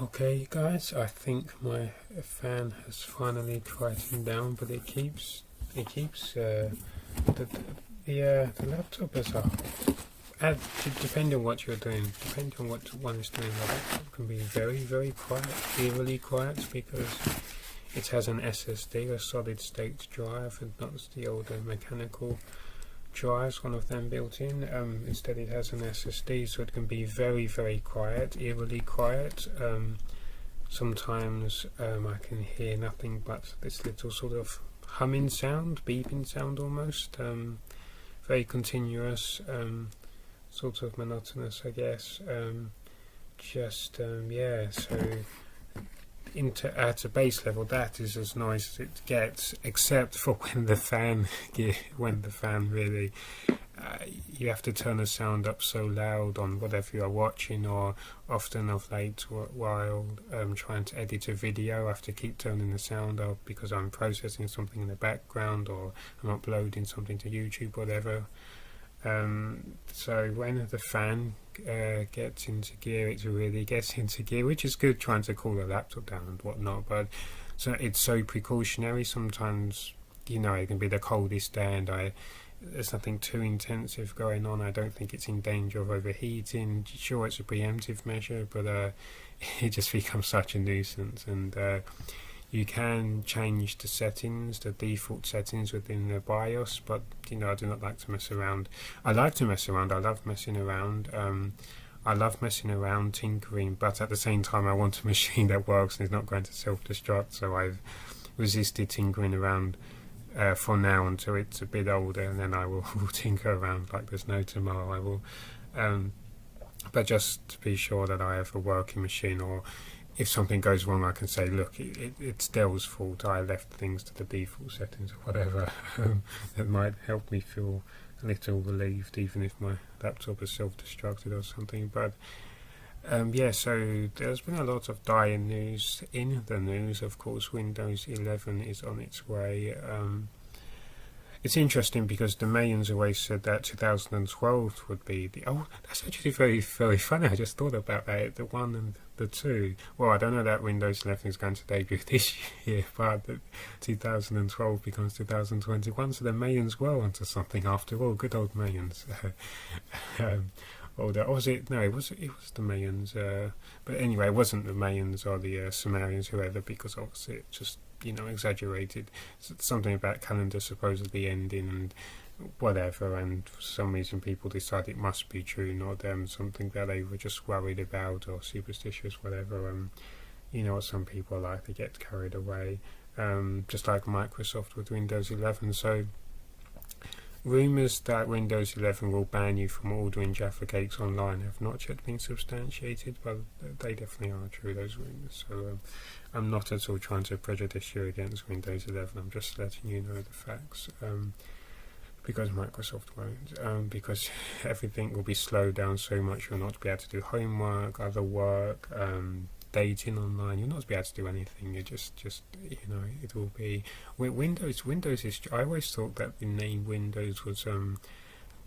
Okay guys, I think my fan has finally quietened down, but it keeps the laptop as a depending on what you're doing, depending on what one is doing, the laptop can be very quiet, eerily quiet, because it has an SSD, a solid state drive, and not the older mechanical drives, one of them built in. Instead it has an SSD, so it can be very quiet, eerily quiet. Sometimes I can hear nothing but this little sort of humming sound, beeping sound almost, very continuous, sort of monotonous, I guess. So at a base level, that is as nice as it gets, except for when the fan really, you have to turn the sound up so loud on whatever you are watching, or often of late while trying to edit a video, I have to keep turning the sound up because I'm processing something in the background, or I'm uploading something to YouTube, whatever. So when the fan gets into gear, it really gets into gear, which is good, trying to cool the laptop down and whatnot, but so it's so precautionary. Sometimes, it can be the coldest day and there's nothing too intensive going on. I don't think it's in danger of overheating. Sure, it's a preemptive measure, but it just becomes such a nuisance. And you can change the settings, the default settings within the BIOS, but I do not like to mess around. I like to mess around, I love messing around. I love messing around, tinkering, but at the same time I want a machine that works and is not going to self-destruct, so I've resisted tinkering around for now until it's a bit older, and then I will tinker around like there's no tomorrow. I will, but just to be sure that I have a working machine, or if something goes wrong I can say, look, it's Dell's fault, I left things to the default settings or whatever. That might help me feel a little relieved, even if my laptop is self-destructed or something. But so there's been a lot of dire news in the news. Of course, Windows 11 is on its way. It's interesting because the Mayans always said that 2012 would be the... Oh, that's actually very funny. I just thought about that, the 1 and the 2. Well, I don't know that Windows 11 is going to debut this year, but 2012 becomes 2021, so the Mayans were onto something after all. Good old Mayans. It was the Mayans. But anyway, it wasn't the Mayans or the Sumerians, whoever, because obviously it just... exaggerated. Something about calendar supposedly ending and whatever, and for some reason people decide it must be true, not something that they were just worried about or superstitious, whatever. Some people like to get carried away, just like Microsoft with Windows 11. So rumours that Windows 11 will ban you from ordering Jaffa cakes online have not yet been substantiated, but they definitely are true, those rumours. So I'm not at all trying to prejudice you against Windows 11, I'm just letting you know the facts, because Microsoft won't, because everything will be slowed down so much. You'll not be able to do homework, other work, dating online. You'll not be able to do anything. You just it will be Windows is... I always thought that the name Windows was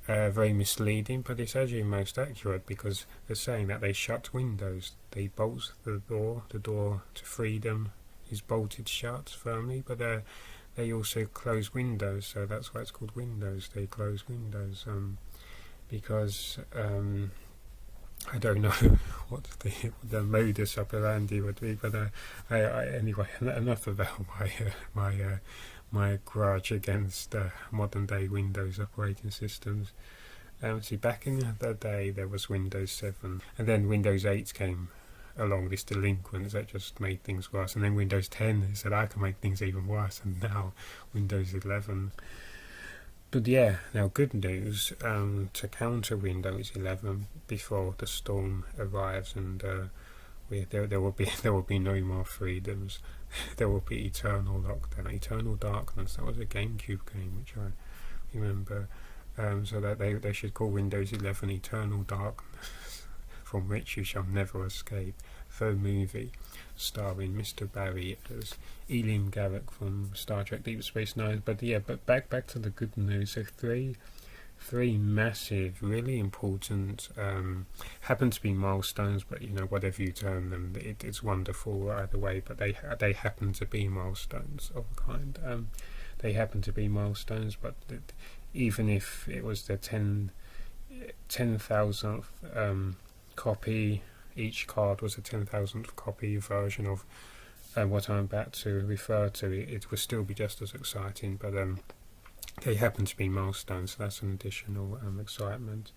very misleading, but it's actually most accurate, because they're saying that they shut Windows. They bolt the door to freedom is bolted shut firmly, but they also close Windows, so that's why it's called Windows. They close Windows, because I don't know what the modus operandi would be, but anyway, enough about my grudge against modern day Windows operating systems. See, back in the day there was Windows 7, and then Windows 8 came along, this delinquents that just made things worse, and then Windows 10 said I can make things even worse, and now Windows 11. But yeah, now good news, to counter Windows 11 before the storm arrives, and there will be no more freedoms. There will be eternal lockdown, eternal darkness. That was a GameCube game, which I remember. So that they should call Windows 11 Eternal Darkness, from which you shall never escape. The movie, starring Mr. Barry as Elim Garak from Star Trek Deep Space Nine. But back to the good news. So three massive, really important, happen to be milestones, but you know, whatever you term them, it's wonderful either way. But they happen to be milestones of a kind. They happen to be milestones, but even if it was the 10,000th copy, each card was a 10,000th copy version of what I'm about to refer to, it would still be just as exciting. But they happen to be milestones, so that's an additional excitement.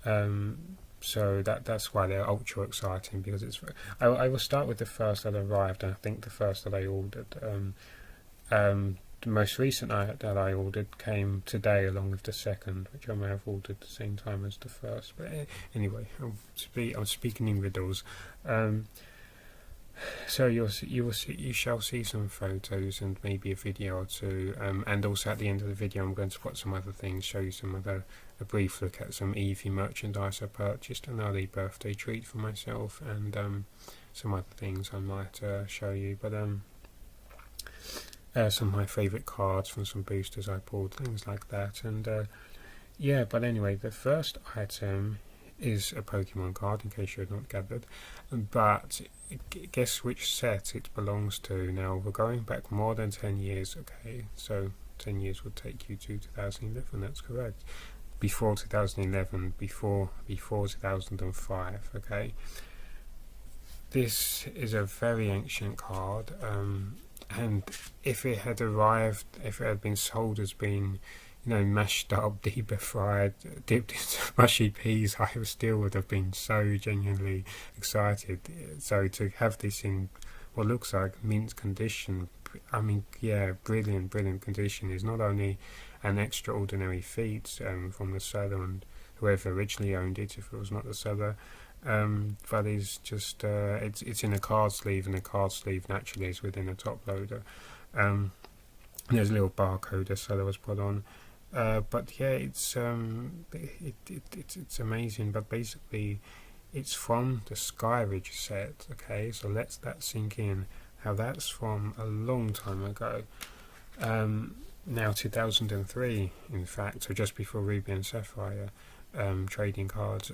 So that's why they're ultra exciting, because it's. I will start with the first that arrived, and I think the first that I ordered. The most recent that I ordered came today, along with the second, which I may have ordered at the same time as the first. But anyway, I'm speaking in riddles. So you shall see some photos and maybe a video or two, and also at the end of the video I'm going to put some other things, show you some other, a brief look at some Eevee merchandise I purchased, an early birthday treat for myself, and some other things I might show you. But some of my favourite cards from some boosters I pulled, things like that. And yeah, but anyway, the first item is a Pokemon card, in case you had not gathered. But guess which set it belongs to. Now, we're going back more than 10 years, okay? So 10 years would take you to 2011, that's correct. Before 2011, before 2005, okay? This is a very ancient card, and if it had arrived, if it had been sold as being, you know, mashed up, deep fried, dipped into mushy peas, I still would have been so genuinely excited. So to have this in what looks like mint condition, I mean, yeah, brilliant condition, is not only an extraordinary feat from the seller and whoever originally owned it, if it was not the seller, but is just it's in a card sleeve, and the card sleeve naturally is within a top loader. There's a little barcode the seller was put on. But yeah, it's amazing. But basically, it's from the Skyridge set. Okay, so let's that sink in. How that's from a long time ago. Now 2003, in fact, so just before Ruby and Sapphire trading cards.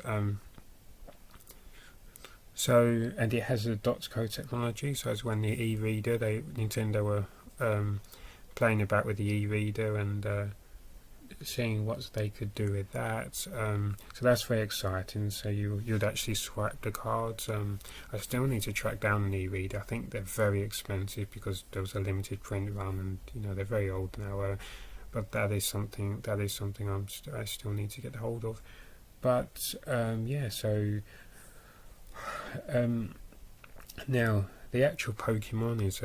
So, and it has a dots code technology. So it's when the e-reader, Nintendo were playing about with the e-reader and seeing what they could do with that. So that's very exciting. So you'd actually swipe the cards. I still need to track down an e-reader. I think they're very expensive because there was a limited print run, and you know they're very old now. But that is something I still need to get hold of. But yeah, so now the actual Pokemon is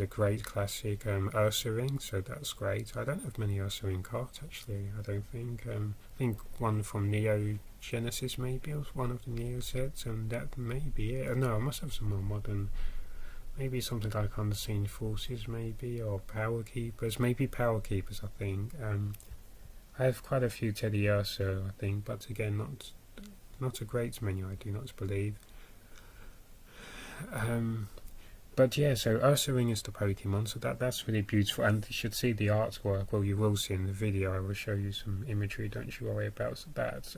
a great classic Ursaring, so that's great. I don't have many Ursaring cards actually. I don't think. I think one from Neo Genesis maybe, or one of the Neo sets, and that may be it. No, I must have some more modern. Maybe something like Unseen Forces, maybe, or Power Keepers. Maybe Power Keepers, I think. I have quite a few Teddy Ursa, I think, but again, not a great many, I do not believe. But yeah, so Ursaring is the Pokemon, so that's really beautiful, and you should see the artwork. Well, you will see in the video. I will show you some imagery, don't you worry about that.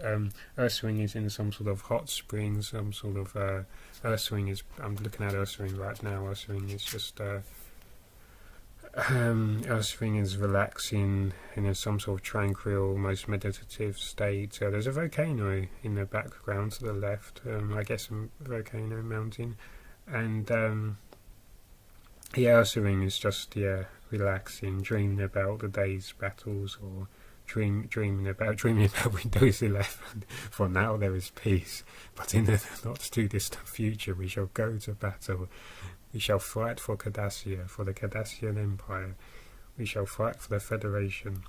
Ursaring is in some sort of hot spring, some sort of Ursaring is, I'm looking at Ursaring right now. Ursaring is just Ursaring is relaxing in some sort of tranquil, almost meditative state. There's a volcano in the background to the left, I guess a volcano mountain, and Ursaring is just relaxing, dreaming about the day's battles, or dreaming about Windows 11. For now there is peace, but in the not too distant future we shall go to battle. We shall fight for Cardassia, for the Cardassian Empire. We shall fight for the Federation.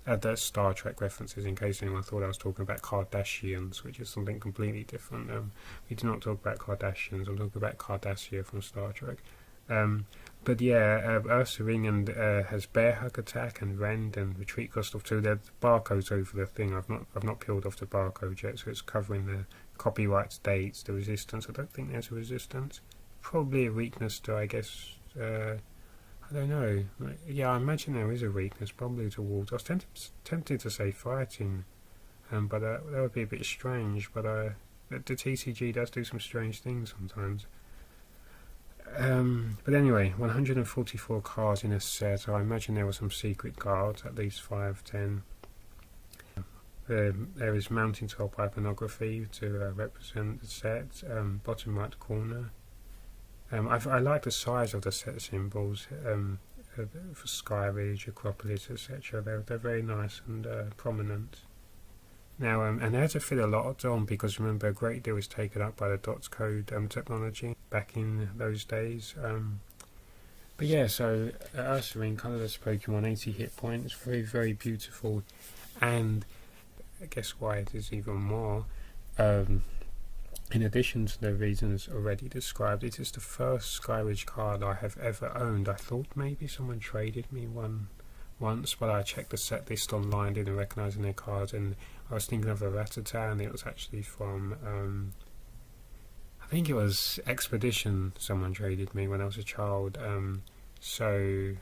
That's Star Trek references, in case anyone thought I was talking about Kardashians, which is something completely different. We do not talk about Kardashians, I'm talking about Cardassia from Star Trek. Ursaring has Bear Hug attack and Rend and Retreat cost of 2. The barcode's over the thing. I've not peeled off the barcode yet, so it's covering the copyright dates, the resistance. I don't think there's a resistance. Probably a weakness to, I guess, I don't know. Yeah, I imagine there is a weakness, probably towards. I was tempted to say fighting, but that would be a bit strange. But the TCG does do some strange things sometimes. But anyway, 144 cards in a set. So I imagine there were some secret cards, at least 5, 10. There is mountaintop iconography to represent the set, bottom right corner. I like the size of the set symbols for Skyridge, Acropolis, etc. They're very nice and prominent. Now, and they had to fit a lot on because remember, a great deal was taken up by the dots code technology back in those days. But yeah, so Ursaring, colourless Pokemon, 80 hit points, very, very beautiful. And I guess why it is even more, in addition to the reasons already described, it is the first Skyridge card I have ever owned. I thought maybe someone traded me one once, but I checked the set list online, didn't recognise any cards, and I was thinking of a Rattata, and it was actually from, I think it was Expedition someone traded me when I was a child. So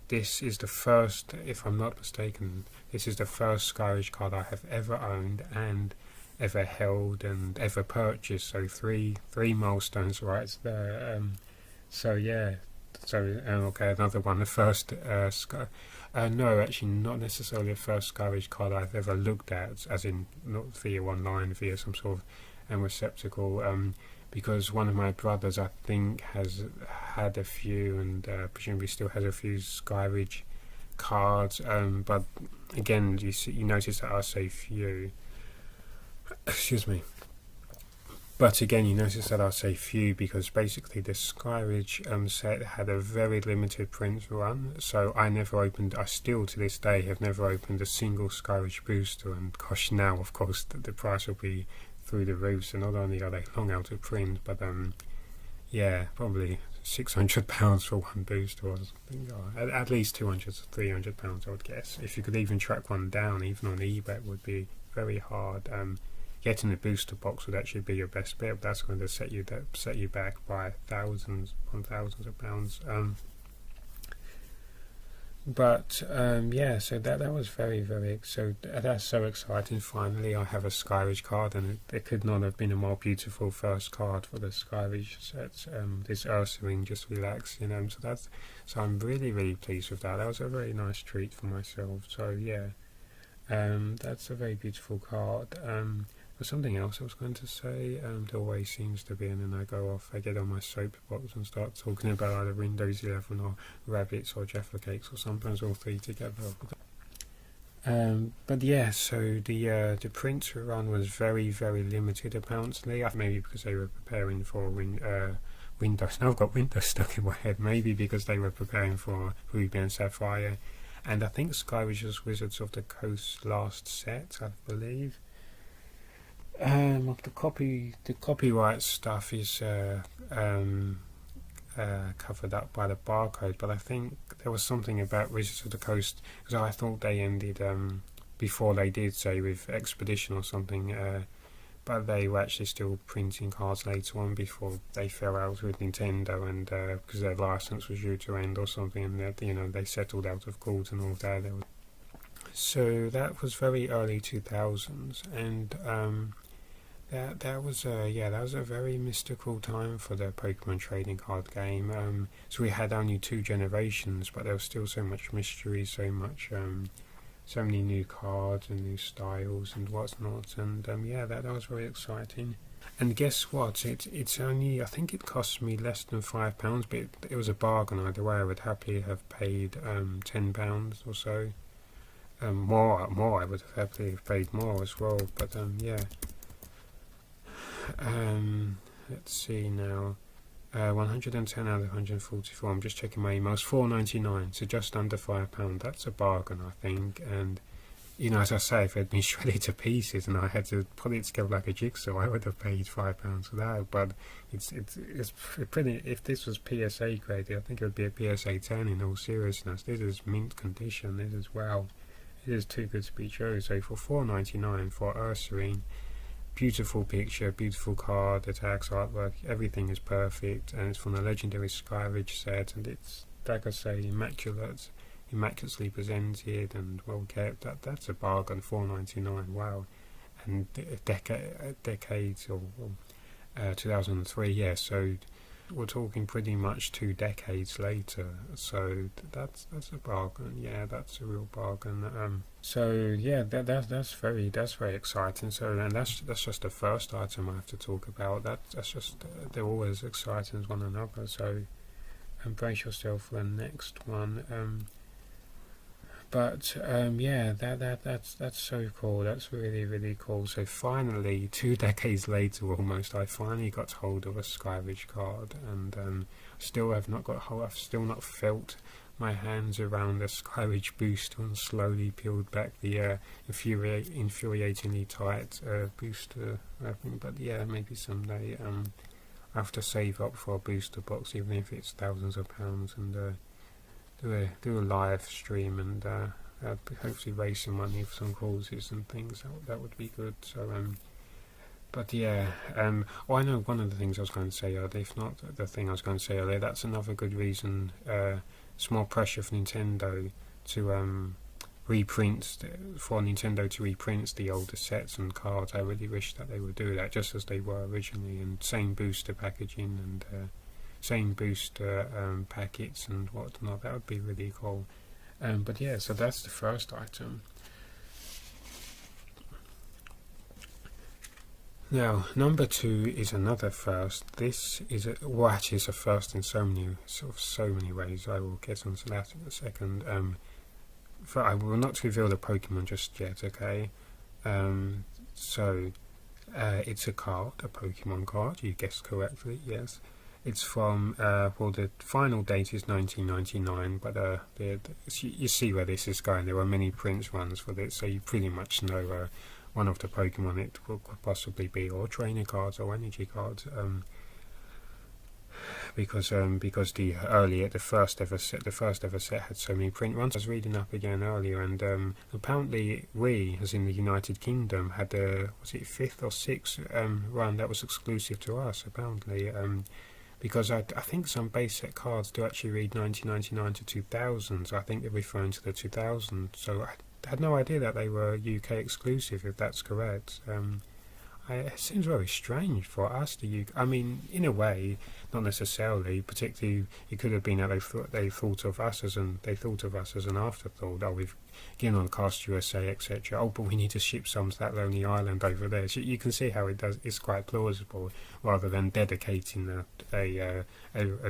this is the first, if I'm not mistaken, this is the first Skyridge card I have ever owned and ever held and ever purchased. So three milestones right there. So yeah. So okay, another one. The first no, actually not necessarily the first Skyridge card I've ever looked at, as in not via online, via some sort of receptacle. Because one of my brothers, I think, has had a few, and presumably still has a few Skyridge cards. But again, you notice that I say few. Excuse me. But again, you notice that I say few because basically the Skyridge set had a very limited print run. So I still to this day have never opened a single Skyridge booster. And gosh, now of course the price will be through the roof. So not only are they long out of print, but yeah, probably £600 for one booster, or something. At least £200 to £300, I would guess. If you could even track one down, even on eBay, it would be very hard. Getting the booster box would actually be your best bet, but that's going to set you back by thousands of pounds. Yeah, so that was very, very, so that's so exciting. Finally I have a Skyridge card, and it could not have been a more beautiful first card for the Skyridge set. This Ursaring, just relax, so I'm really, really pleased with that. That was a very nice treat for myself. So yeah, that's a very beautiful card. There's something else I was going to say. There always seems to be, and then I get on my soapbox and start talking about either Windows 11 or rabbits or Jaffa Cakes, or sometimes all three together. But yeah, so the print run was very, very limited apparently. Maybe because they were preparing for Windows. Now I've got Windows stuck in my head. Maybe because they were preparing for Ruby and Sapphire, and I think Skyridge was Wizards of the Coast last set, I believe. The copyright stuff is covered up by the barcode, but I think there was something about Wizards of the Coast, because I thought they ended before they did, say with Expedition or something, but they were actually still printing cards later on before they fell out with Nintendo, and because their license was due to end or something, and that, they settled out of court and all that. So that was very early 2000s, and that was a very mystical time for the Pokemon trading card game. So we had only 2 generations, but there was still so much mystery, so many new cards and new styles and whatnot, and that was very exciting. And guess what? It's only, I think it cost me less than £5, but it was a bargain either way. I would happily have paid £10 or so. More. I would have happily paid more as well. But yeah. Let's see now. 110 out of 144. I'm just checking my emails. £4.99, so just under £5. That's a bargain, I think. And as I say, if it had been shredded to pieces and I had to put it together like a jigsaw, I would have paid £5 for that. But it's pretty. If this was PSA graded, I think it would be a PSA 10 in all seriousness. This is mint condition. This is wow. It is too good to be true. So for £4.99 for Ursaring, beautiful picture, beautiful card, the tags, artwork, everything is perfect, and it's from the legendary Skyridge set, and like I say, immaculately presented and well kept. That's a bargain. $4.99. Wow. And decades or 2003. Yeah. So we're talking pretty much 2 decades later. So that's a bargain. Yeah, that's a real bargain. So yeah, that's very exciting. So, and that's just the first item I have to talk about. That's just they're always exciting as one another. So brace yourself for the next one. Yeah, that's so cool. That's really cool. So finally, 2 decades later, almost, I finally got hold of a Skyridge card, and I've still not felt my hands around the Skyridge booster and slowly peeled back the infuriatingly tight booster wrapping. But yeah, maybe someday. I have to save up for a booster box, even if it's thousands of pounds, and do a live stream and hopefully raise some money for some causes and things. That would be good. So but yeah, I know one of the things I was going to say earlier, if not the thing I was going to say earlier, that's another good reason, small pressure for Nintendo to for Nintendo to reprint the older sets and cards. I really wish that they would do that, just as they were originally, and same booster packaging and same booster packets and whatnot. That would be really cool. But yeah, so that's the first item. Now, number 2 is another first. This is actually it's a first in so many ways. I will get onto that in a second. I will not reveal the Pokemon just yet, okay? So it's a card, a Pokemon card. You guessed correctly, yes. It's from, the final date is 1999, but you see where this is going. There were many print runs for this, so you pretty much know one of the Pokemon it could possibly be, or trainer cards or energy cards. Because the first ever set had so many print runs. I was reading up again earlier, and apparently we, as in the United Kingdom, had was it 5th or 6th run that was exclusive to us, apparently. Because I think some base set cards do actually read 1999 to 2000, so I think they're referring to the 2000. So I had no idea that they were UK exclusive, if that's correct. It seems very strange for us to use. I mean, in a way, not necessarily. Particularly, it could have been that they thought of us as an afterthought. Oh, we've given on Cast USA, etc. Oh, but we need to ship some to that lonely island over there. So you can see how it does. It's quite plausible, rather than dedicating a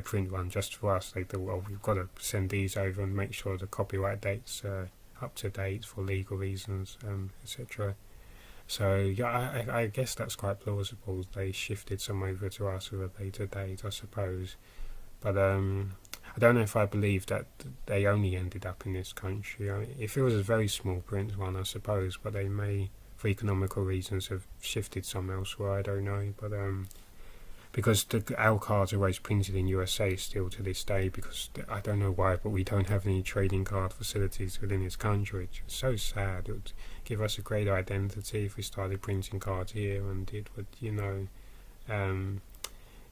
print run just for us. They thought, well, we've got to send these over and make sure the copyright dates are up to date for legal reasons, etc. So yeah, I guess that's quite plausible. They shifted some over to us with a later date, I suppose. But I don't know if I believe that they only ended up in this country. If it was a very small print one, I suppose, but they may, for economical reasons, have shifted some elsewhere. I don't know, but because our cards are always printed in USA still to this day, because I don't know why, but we don't have any trading card facilities within this country, which is so sad. It would give us a great identity if we started printing cards here, and it would,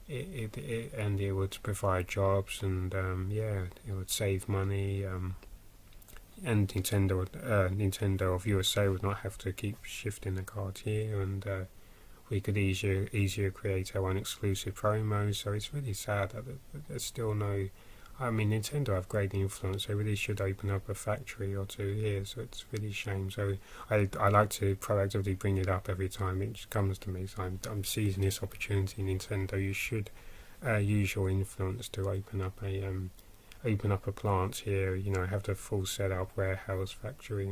it would provide jobs, and it would save money, and Nintendo of USA would not have to keep shifting the cards here, and we could easier create our own exclusive promos. So it's really sad that there's still no. I mean, Nintendo have great influence. They really should open up a factory or two here. So it's really a shame. So I like to proactively bring it up every time it comes to me. So I'm seizing this opportunity. Nintendo, you should use your influence to open up a plant here. Have the full setup, warehouse, factory,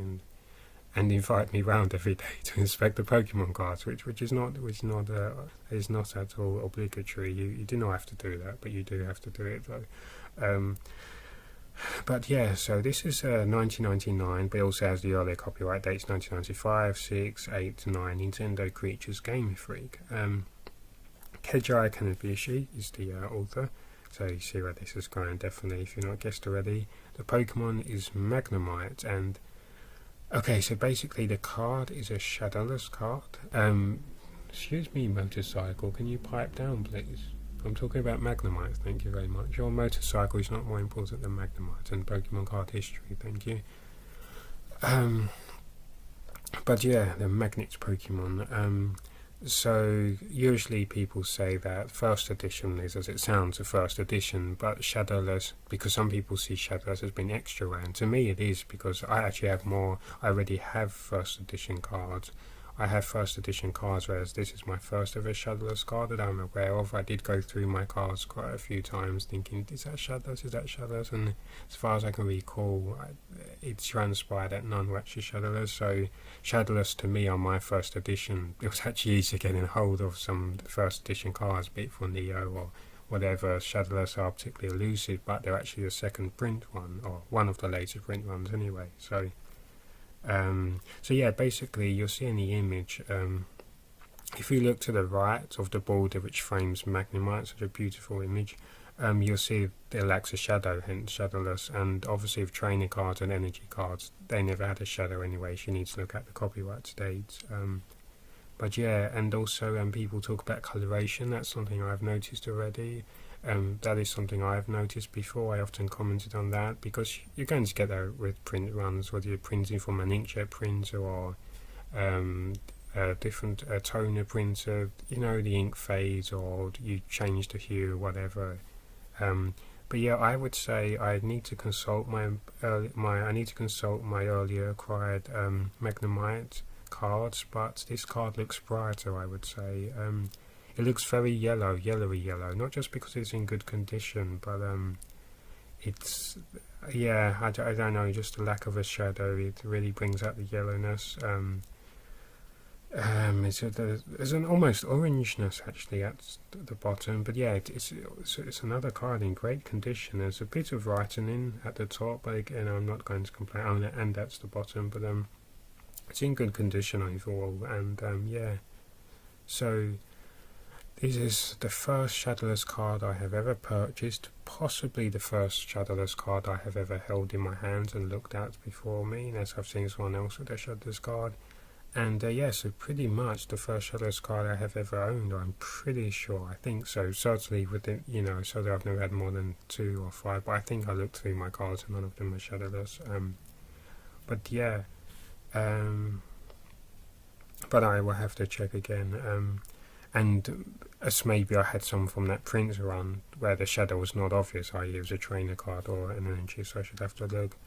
and invite me round every day to inspect the Pokemon cards, which is not at all obligatory. You do not have to do that, but you do have to do it though. But yeah, so this is 1999, but it also has the earlier copyright dates: 1995, 6, 8, 9. Nintendo Creatures Game Freak. Keiji Kanabishi is the author. So you see where this is going, definitely, if you've not guessed already. The Pokemon is Magnemite, and okay, so basically the card is a shadowless card. Excuse me, motorcycle, can you pipe down, please? I'm talking about Magnemite, thank you very much. Your motorcycle is not more important than Magnemite and Pokemon card history, thank you. But yeah, the Magnet Pokemon. So usually people say that first edition is, as it sounds, a first edition, but Shadowless, because some people see Shadowless as being extra rare, and to me it is, because I actually have more. I already have first edition cards. I have first edition cards, whereas this is my first ever Shadowless card that I'm aware of. I did go through my cards quite a few times thinking, is that Shadowless, is that Shadowless? And as far as I can recall, it's transpired that none were actually Shadowless. So Shadowless to me on my first edition, it was actually easy getting hold of some first edition cards, be it for Neo or whatever. Shadowless are particularly elusive, but they're actually the second print one, or one of the later print ones anyway. So yeah, basically you'll see in the image, if you look to the right of the border which frames Magnemite, such a beautiful image, you'll see it lacks a shadow, hence Shadowless, and obviously with training cards and energy cards, they never had a shadow anyway, so you need to look at the copyright dates. But yeah, and also people talk about coloration, that's something I've noticed already. That is something I've noticed before. I often commented on that, because you're going to get that with print runs, whether you're printing from an inkjet printer or a different toner printer, the ink fades or you change the hue or whatever. But yeah, I would say I need to consult my earlier acquired Magnemite cards, but this card looks brighter, I would say. It looks very yellowy yellow, not just because it's in good condition, but it's, yeah, I don't know, just the lack of a shadow, it really brings out the yellowness. There's an almost orangeness actually at the bottom, but yeah, it's another card in great condition. There's a bit of writing at the top, but again, I'm not going to complain, and that's the bottom, but it's in good condition overall, and yeah, so this is the first Shadowless card I have ever purchased, possibly the first Shadowless card I have ever held in my hands and looked at before me, unless I've seen someone else with a Shadowless card. And yeah, so pretty much the first Shadowless card I have ever owned, I'm pretty sure, I think so. Certainly within, so that I've never had more than 2 or 5, but I think I looked through my cards and none of them are Shadowless. But yeah, but I will have to check again. And as maybe I had some from that print run where the shadow was not obvious, i.e. it was a trainer card or an energy, so I should have to look.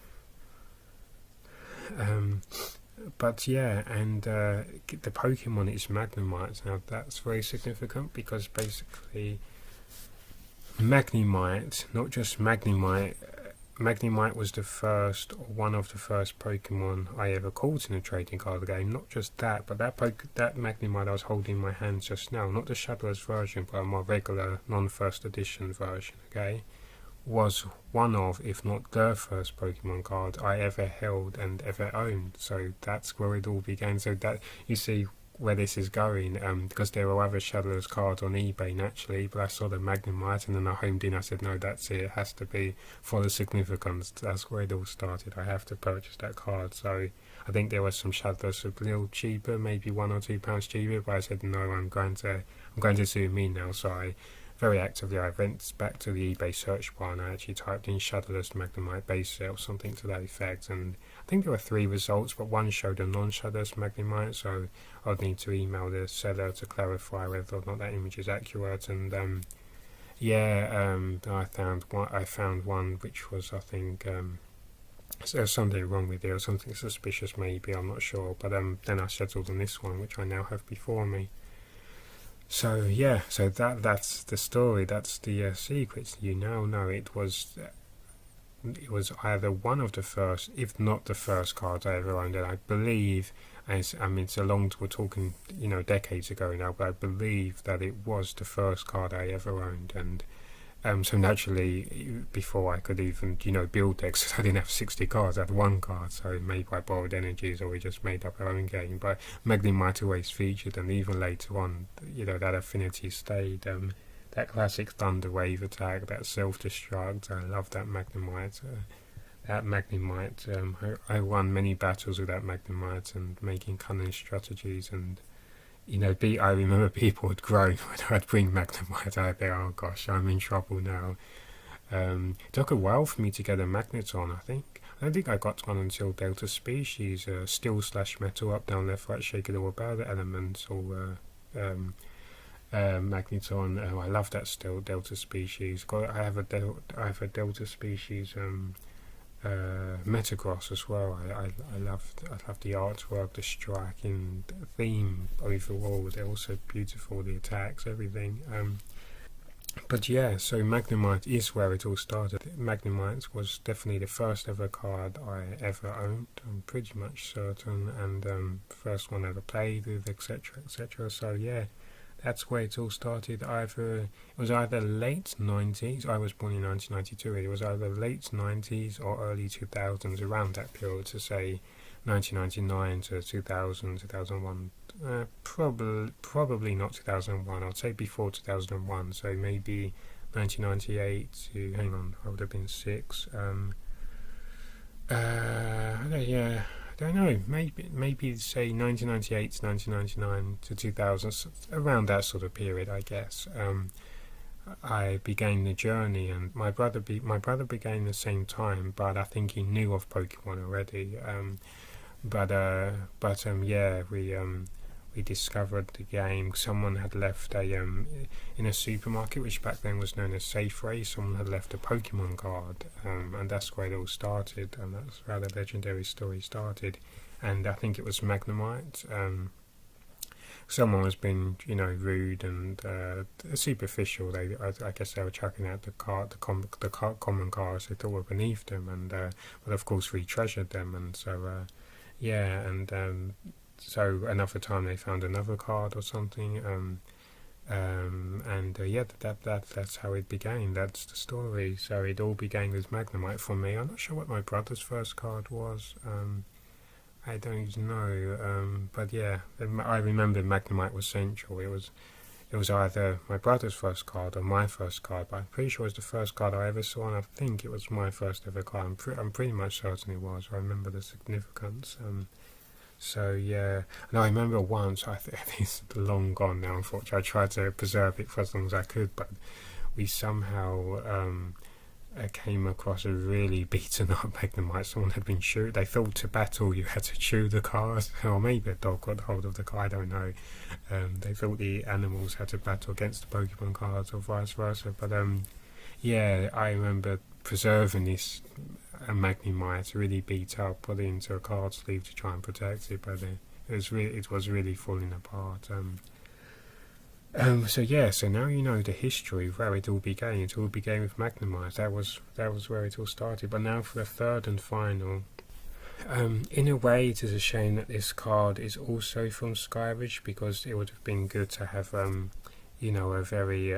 But yeah, and the Pokemon is Magnemite. Now that's very significant, because basically Magnemite, not just Magnemite, Magnemite was one of the first Pokemon I ever caught in a trading card game. Not just that, but that Magnemite I was holding in my hands just now, not the Shadowless version, but a more regular, non-first edition version, okay, was one of, if not the first Pokemon card I ever held and ever owned. So that's where it all began. So that, you see where this is going, because there were other Shadowless cards on eBay naturally, but I saw the Magnemite and then I homed in. I said, no, that's it has to be for the significance. That's where it all started. I have to purchase that card. So I think there was some Shadowless a little cheaper, maybe £1 or £2 cheaper, but I said, no, I'm going to sue me now. So I very actively I went back to the eBay search bar and I actually typed in Shadowless Magnemite base set or something to that effect, and I think there were 3 results, but one showed a non-Shadowless Magnemite, so I'd need to email the seller to clarify whether or not that image is accurate. And I found one which was, I think, there's something wrong with it or something suspicious maybe, I'm not sure, but then I settled on this one, which I now have before me. So yeah, so that's the story, that's the secret. You now know it was either one of the first, if not the first cards I ever owned, and I believe, we're talking, decades ago now, but I believe that it was the first card I ever owned, and so naturally, before I could even, build decks, I didn't have 60 cards, I had 1 card, so maybe I borrowed energies or we just made up our own game, but Magnemite always featured, and even later on, that affinity stayed. That classic Thunder Wave attack, that self-destruct, I love that Magnemite. I won many battles with that Magnemite and making cunning strategies, and I remember people would groan when I'd bring Magnemite out there. Oh gosh, I'm in trouble now. It took a while for me to get a Magneton, I think. I don't think I got one until Delta Species, Steel/Metal, Up, Down, Left, Right, Shake It All About, Elemental, Magneton. I love that still, Delta Species. I have a Delta Species Metagross as well. I love the artwork, the striking theme overall. They're also beautiful, the attacks, everything. But yeah, so Magnemite is where it all started. Magnemite was definitely the first ever card I ever owned, I'm pretty much certain, and first one I ever played with, etc, etc. So yeah, that's where it all started. It was either late 90s, I was born in 1992, it was either late 90s or early 2000s, around that period, to say 1999 to 2000, 2001. Probably not 2001, I'd say before 2001, so maybe 1998 to, hang on, I would have been 6. Yeah, I don't know, maybe say 1998 to 1999 to 2000, around that sort of period, I guess. I began the journey, and my brother began the same time, but I think he knew of Pokemon already. Yeah, we discovered the game. Someone had left in a supermarket, which back then was known as Safeway. Someone had left a Pokemon card, and that's where it all started, and that's how the legendary story started. And I think it was Magnemite. Someone was being, rude and superficial. I guess they were chucking out the common cards they thought were beneath them, and but of course we treasured them, and so so another time they found another card or something, that's how it began. That's the story. So it all began with Magnemite for me. I'm not sure what my brother's first card was. I don't know, but yeah, I remember Magnemite was central. It was either my brother's first card or my first card, but I'm pretty sure it was the first card I ever saw, and I think it was my first ever card. I'm pretty much certain it was. I remember the significance. So yeah, and I remember once, I think it's long gone now, unfortunately. I tried to preserve it for as long as I could, but we somehow came across a really beaten up Magnemite. Someone had been chewed. They thought to battle you had to chew the card, or maybe a dog got hold of the card, I don't know. They thought the animals had to battle against the Pokemon cards, or vice versa. But yeah, I remember preserving this Magnemite really beat up, put it into a card sleeve to try and protect it, but it was really falling apart. So now you know the history of where it all began. It all began with Magnemite. That was where it all started. But now for the third and final. In a way, it is a shame that this card is also from Skyridge, because it would have been good to have a very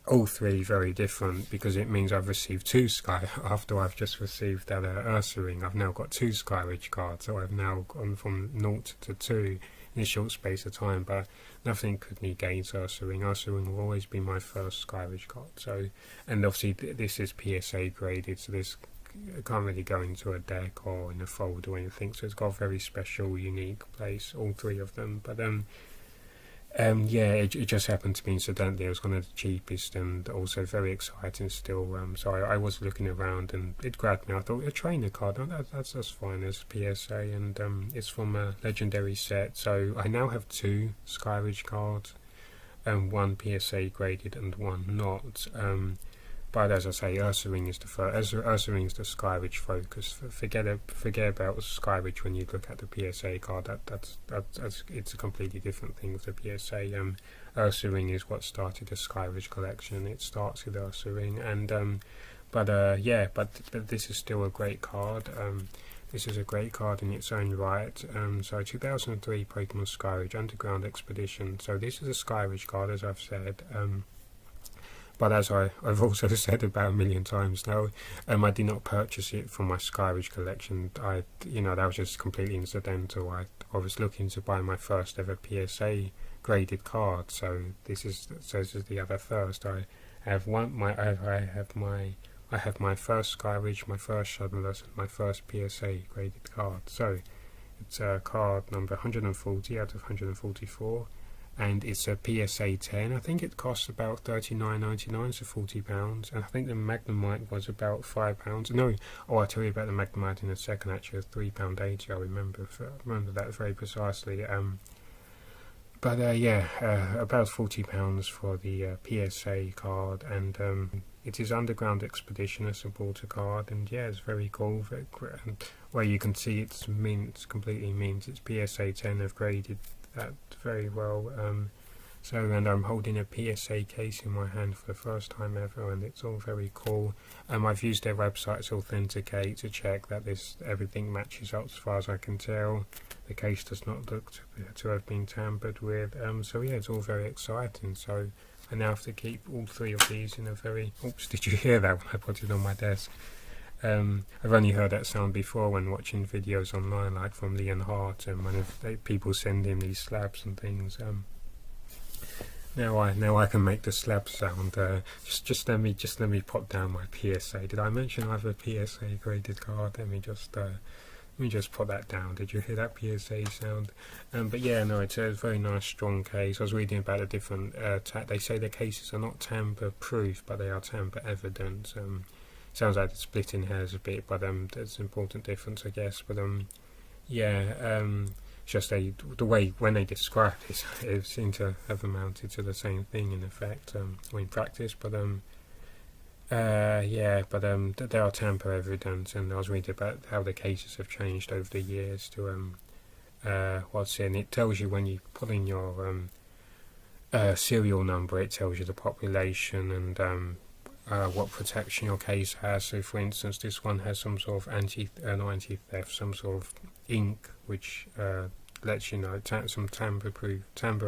all three very different, because it means I've received 2 Sky after I've just received that Ursaring. I've now got 2 Skyridge cards, so I've now gone from 0 to 2 in a short space of time, but nothing could negate Ursaring. Ursaring will always be my first Skyridge card. So, and obviously this is PSA graded, so this can't really go into a deck or in a fold or anything, so it's got a very special, unique place, all 3 of them. But it just happened to be incidentally. It was one of the cheapest and also very exciting still. So I was looking around and it grabbed me. I thought, a trainer card, that's fine as PSA, and it's from a legendary set. So I now have 2 Skyridge cards, 1 PSA graded and 1 not. But as I say, Ursaring is the first. Ursaring is the Skyridge focus. Forget about Skyridge when you look at the PSA card. That's it's a completely different thing with the PSA. Ursaring is what started the Skyridge collection. It starts with Ursaring, and but this is still a great card. This is a great card in its own right. So 2003 Pokemon Skyridge Underground Expedition. So this is a Skyridge card, as I've said. But as I've also said about a million times now, I did not purchase it for my Skyridge collection. That was just completely incidental. I was looking to buy my first ever PSA graded card, so this is the other first. I have my first Skyridge, my first Shadowless, and my first PSA graded card. So It's card number 140 out of 144, and it's a PSA 10. I think it costs about £39.99, so £40, and I think the Magnemite was about £5. No, I'll tell you about the Magnemite in a second. Actually, it's £3.80. I remember that very precisely. But about £40 for the PSA card, and it is Underground Expeditioner supporter card, and yeah, it's very cool. And where you can see it's mint, completely mint. It's PSA 10. They've graded that very well. And I'm holding a PSA case in my hand for the first time ever, and it's all very cool. I've used their website to authenticate, to check that everything matches up as far as I can tell. The case does not look to have been tampered with. So yeah, it's all very exciting. So I now have to keep all three of these in a very... Oops, did you hear that when I put it on my desk? I've only heard that sound before when watching videos online, like from Leon Hart, and when people send in these slabs and things. Now I can make the slab sound. Just let me pop down my PSA. Did I mention I have a PSA graded card? Let me just put that down. Did you hear that PSA sound? But yeah, no, it's a very nice, strong case. I was reading about the different. They say the cases are not tamper-proof, but they are tamper-evident. Sounds like it's splitting hairs a bit, but there's an important difference, I guess. But just the way when they describe it seemed to have amounted to the same thing in effect, in practice. But they are tamper evident, and I was reading about how the cases have changed over the years to and it tells you when you put in your serial number, it tells you the population and what protection your case has. So for instance, this one has some sort of anti-theft, some sort of ink which lets you know some tamper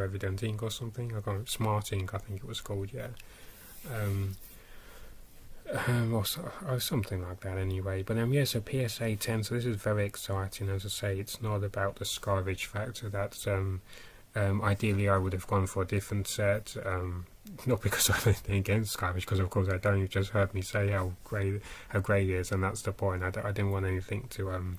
evident ink or something. I got smart ink, I think it was called, yeah. Or something like that anyway. But so PSA 10, so this is very exciting. As I say, it's not about the scarage factor. That's ideally I would have gone for a different set, not because I have anything against scarage, because of course I don't. You just heard me say how great it is, and that's the point. I didn't want anything to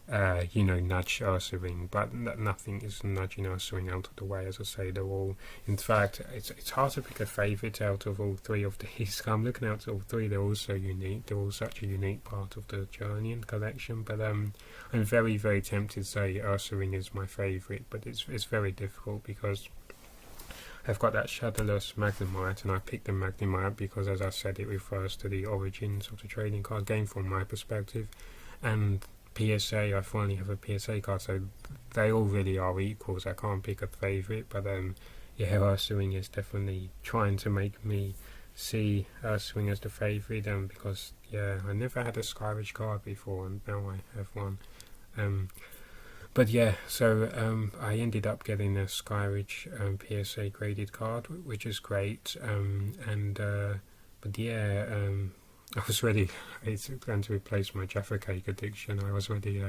nudge Ursaring, but nothing is nudging Ursaring out of the way. As I say, they're all, in fact, it's hard to pick a favourite out of all three of these. I'm looking out at all three, they're all so unique, they're all such a unique part of the journey and collection, but I'm very, very tempted to say Ursaring is my favourite, but it's very difficult because I've got that shadowless Magnemite, and I picked the Magnemite because, as I said, it refers to the origins of the trading card game from my perspective, and PSA, I finally have a PSA card, so they all really are equals. I can't pick a favourite, but Ursaring is definitely trying to make me see Ursaring as the favourite, because I never had a Skyridge card before, and now I have one. I ended up getting a Skyridge PSA graded card, which is great. I was ready. It's going to replace my Jaffa Cake addiction. I was ready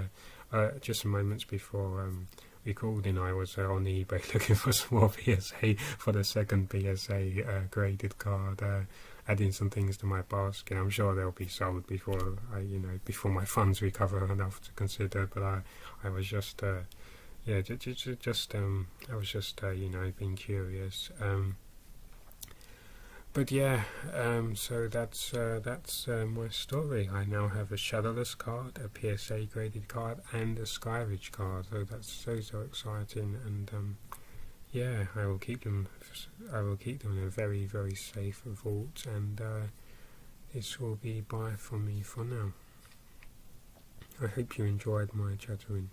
just moments before recording. I was on eBay looking for some more PSA for the second PSA graded card, adding some things to my basket. I'm sure they'll be sold before my funds recover enough to consider. But I was just being curious. So that's my story. I now have a Shadowless card, a PSA graded card, and a Skyridge card. So that's so exciting, and I will keep them. I will keep them in a very, very safe vault, and this will be bye from me for now. I hope you enjoyed my chattering.